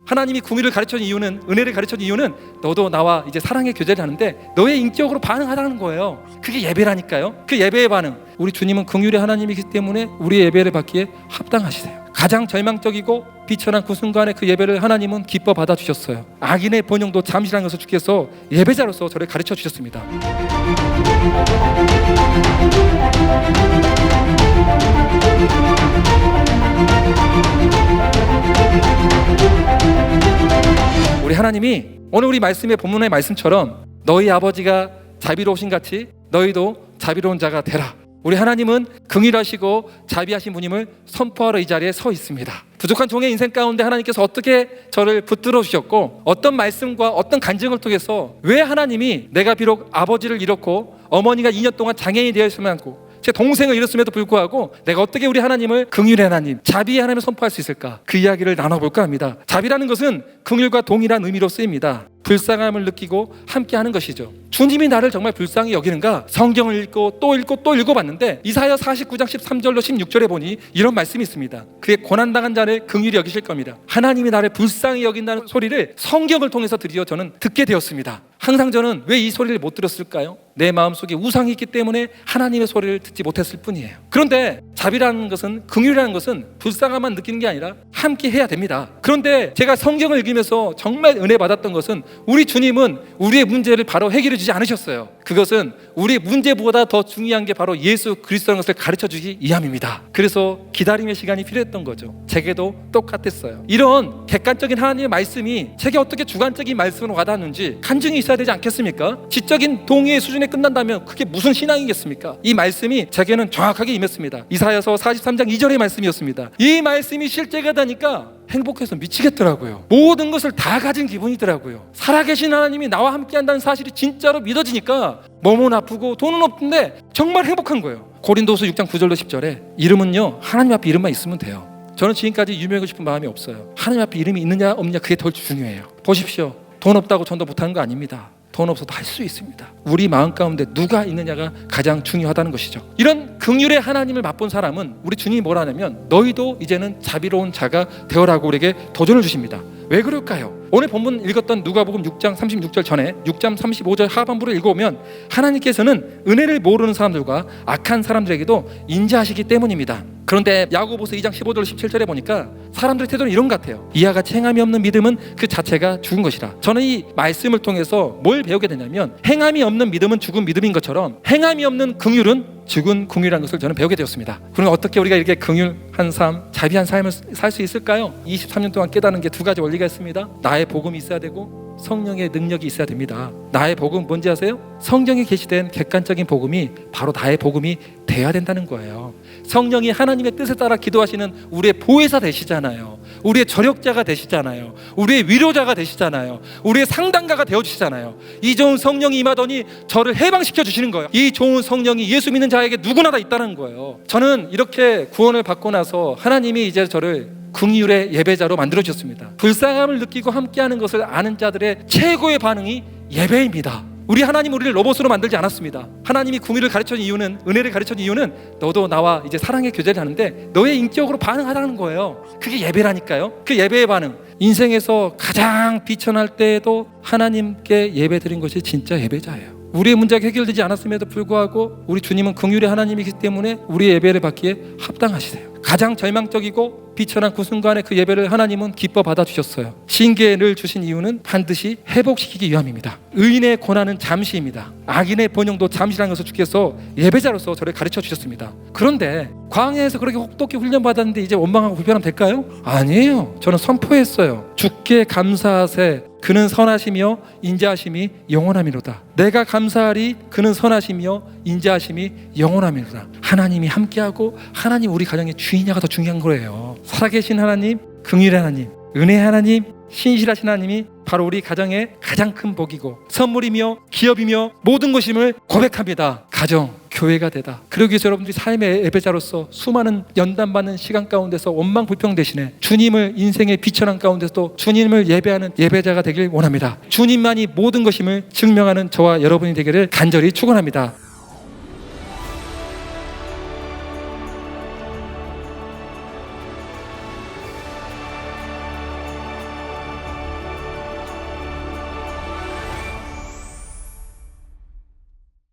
하나님이 궁유를 가르쳐준 이유는, 은혜를 가르쳐준 이유는 너도 나와 이제 사랑의 교제를 하는데 너의 인격으로 반응하라는 거예요. 그게 예배라니까요. 그 예배의 반응. 우리 주님은 긍휼의 하나님이기 때문에 우리의 예배를 받기에 합당하시세요. 가장 절망적이고 비천한 그 순간에 그 예배를 하나님은 기뻐 받아주셨어요. 악인의 번영도 잠시라는 것을 주께서 예배자로서 저를 가르쳐 주셨습니다. 우리 하나님이 오늘 우리 말씀의 본문의 말씀처럼 너희 아버지가 자비로우신 같이 너희도 자비로운 자가 되라. 우리 하나님은 긍휼하시고 자비하신 분임을 선포하러 이 자리에 서 있습니다. 부족한 종의 인생 가운데 하나님께서 어떻게 저를 붙들어 주셨고 어떤 말씀과 어떤 간증을 통해서 왜 하나님이 내가 비록 아버지를 잃었고 어머니가 2년 동안 장애인이 되어 있으면 하고 제 동생을 잃었음에도 불구하고 내가 어떻게 우리 하나님을 긍휼의 하나님, 자비의 하나님을 선포할 수 있을까? 그 이야기를 나눠볼까 합니다. 자비라는 것은 긍휼과 동일한 의미로 쓰입니다. 불쌍함을 느끼고 함께하는 것이죠. 주님이 나를 정말 불쌍히 여기는가? 성경을 읽고 또 읽고 또 읽어봤는데 이사야 49장 13절로 16절에 보니 이런 말씀이 있습니다. 그의 고난당한 자를 긍휼히 여기실 겁니다. 하나님이 나를 불쌍히 여긴다는 소리를 성경을 통해서 드디어 저는 듣게 되었습니다. 항상 저는 왜 이 소리를 못 들었을까요? 내 마음속에 우상이 있기 때문에 하나님의 소리를 듣지 못했을 뿐이에요. 그런데 자비라는 것은, 긍휼이라는 것은 불쌍함만 느끼는 게 아니라 함께 해야 됩니다. 그런데 제가 성경을 읽으면서 정말 은혜 받았던 것은 우리 주님은 우리의 문제를 바로 해결해 주지 않으셨어요. 그것은 우리 문제보다 더 중요한 게 바로 예수 그리스도라는 것을 가르쳐 주기 위함입니다. 그래서 기다림의 시간이 필요했던 거죠. 제게도 똑같았어요. 이런 객관적인 하나님의 말씀이 제게 어떻게 주관적인 말씀으로 와닿았는지 간증이 있어야 되지 않겠습니까? 지적인 동의의 수준에 끝난다면 그게 무슨 신앙이겠습니까? 이 말씀이 제게는 정확하게 임했습니다. 이사야서 43장 2절의 말씀이었습니다. 이 말씀이 실제가 되니까 행복해서 미치겠더라고요. 모든 것을 다 가진 기분이더라고요. 살아계신 하나님이 나와 함께 한다는 사실이 진짜로 믿어지니까 몸은 아프고 돈은 없는데 정말 행복한 거예요. 고린도서 6장 9절로 10절에 이름은요, 하나님 앞에 이름만 있으면 돼요. 저는 지금까지 유명하고 싶은 마음이 없어요. 하나님 앞에 이름이 있느냐 없느냐 그게 더 중요해요. 보십시오. 돈 없다고 전도 못하는 거 아닙니다. 돈 없어도 할 수 있습니다. 우리 마음 가운데 누가 있느냐가 가장 중요하다는 것이죠. 이런 긍휼의 하나님을 맛본 사람은 우리 주님이 뭐라 하냐면 너희도 이제는 자비로운 자가 되어라고 우리에게 도전을 주십니다. 왜 그럴까요? 오늘 본문 읽었던 누가복음 6장 36절 전에 6장 35절 하반부를 읽어보면 하나님께서는 은혜를 모르는 사람들과 악한 사람들에게도 인자하시기 때문입니다. 그런데 야고보서 2장 15절 17절에 보니까 사람들의 태도는 이런 것 같아요. 이와 같이 행함이 없는 믿음은 그 자체가 죽은 것이라. 저는 이 말씀을 통해서 뭘 배우게 되냐면 행함이 없는 믿음은 죽은 믿음인 것처럼 행함이 없는 긍휼은 죽은 긍휼이라는 것을 저는 배우게 되었습니다. 그럼 어떻게 우리가 이렇게 긍휼한 삶, 자비한 삶을 살 수 있을까요? 23년 동안 깨닫는 게 두 가지 원리가 있습니다. 나의 복음이 있어야 되고 성령의 능력이 있어야 됩니다. 나의 복음 뭔지 아세요? 성경에 게시된 객관적인 복음이 바로 나의 복음이 돼야 된다는 거예요. 성령이 하나님의 뜻에 따라 기도하시는 우리의 보혜사 되시잖아요. 우리의 저력자가 되시잖아요. 우리의 위로자가 되시잖아요. 우리의 상담가가 되어주시잖아요. 이 좋은 성령이 임하더니 저를 해방시켜 주시는 거예요. 이 좋은 성령이 예수 믿는 자에게 누구나 다 있다는 거예요. 저는 이렇게 구원을 받고 나서 하나님이 이제 저를 긍휼의 예배자로 만들어주셨습니다. 불쌍함을 느끼고 함께하는 것을 아는 자들의 최고의 반응이 예배입니다. 우리 하나님 우리를 로봇으로 만들지 않았습니다. 하나님이 긍휼을 가르쳐준 이유는, 은혜를 가르쳐준 이유는 너도 나와 이제 사랑의 교제를 하는데 너의 인격으로 반응하라는 거예요. 그게 예배라니까요. 그 예배의 반응. 인생에서 가장 비천할 때에도 하나님께 예배 드린 것이 진짜 예배자예요. 우리의 문제가 해결되지 않았음에도 불구하고 우리 주님은 긍휼의 하나님이기 때문에 우리의 예배를 받기에 합당하시세요. 가장 절망적이고 비천한 그 순간에 그 예배를 하나님은 기뻐 받아주셨어요. 신계를 주신 이유는 반드시 회복시키기 위함입니다. 의인의 고난은 잠시입니다. 악인의 번영도 잠시라는 것을 주께서 예배자로서 저를 가르쳐 주셨습니다. 그런데 광야에서 그렇게 혹독히 훈련받았는데 이제 원망하고 불편하면 될까요? 아니에요. 저는 선포했어요. 주께 감사하세 그는 선하시며 인자하심이 영원하미로다. 내가 감사하리 그는 선하시며 인자하심이 영원하미로다. 하나님이 함께하고 하나님 우리 가정의 주인이가 더 중요한 거예요. 살아계신 하나님, 긍휼의 하나님, 은혜의 하나님, 신실하신 하나님이 바로 우리 가정의 가장 큰 복이고 선물이며 기업이며 모든 것임을 고백합니다. 가정, 교회가 되다. 그러기 위해서 여러분들이 삶의 예배자로서 수많은 연단받는 시간 가운데서 원망 불평 대신에 주님을 인생의 비천한 가운데서도 주님을 예배하는 예배자가 되길 원합니다. 주님만이 모든 것임을 증명하는 저와 여러분이 되기를 간절히 축원합니다.